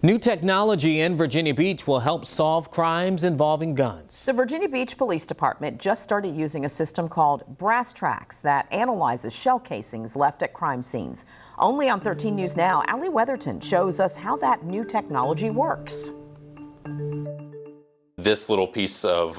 New technology in Virginia Beach will help solve crimes involving guns. The Virginia Beach Police Department just started using a system called Brass Tracks that analyzes shell casings left at crime scenes. Only on 13 News Now, Allie Weatherton shows us how that new technology works. This little piece of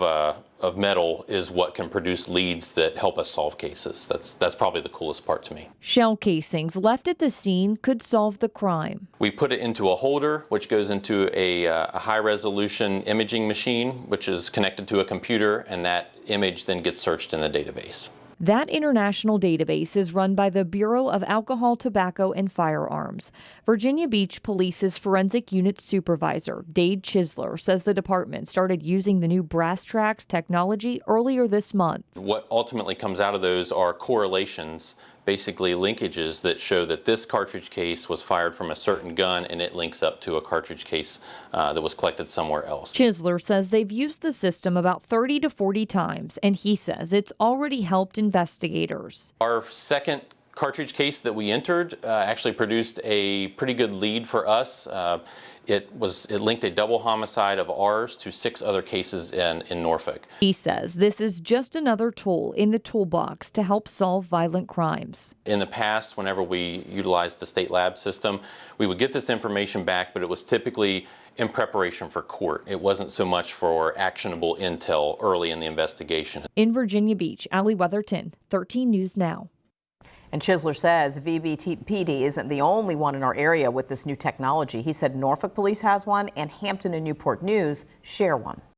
metal is what can produce leads that help us solve cases. That's probably the coolest part to me. Shell casings left at the scene could solve the crime. We put it into a holder, which goes into a high-resolution imaging machine, which is connected to a computer, and that image then gets searched in the database. That international database is run by the Bureau of Alcohol, Tobacco, and Firearms. Virginia Beach Police's Forensic Unit Supervisor, Dade Chisler, says the department started using the new Brass Tracks technology earlier this month. What ultimately comes out of those are correlations, basically linkages that show that this cartridge case was fired from a certain gun and it links up to a cartridge case that was collected somewhere else. Chisler says they've used the system about 30 to 40 times, and he says it's already helped investigators. Our second cartridge case that we entered actually produced a pretty good lead for us. It linked a double homicide of ours to 6 other cases in Norfolk. He says this is just another tool in the toolbox to help solve violent crimes. In the past, whenever we utilized the state lab system, we would get this information back, but it was typically in preparation for court. It wasn't so much for actionable intel early in the investigation. In Virginia Beach, Allie Weatherton, 13 News Now. And Chisler says VBPD isn't the only one in our area with this new technology. He said Norfolk Police has one and Hampton and Newport News share one.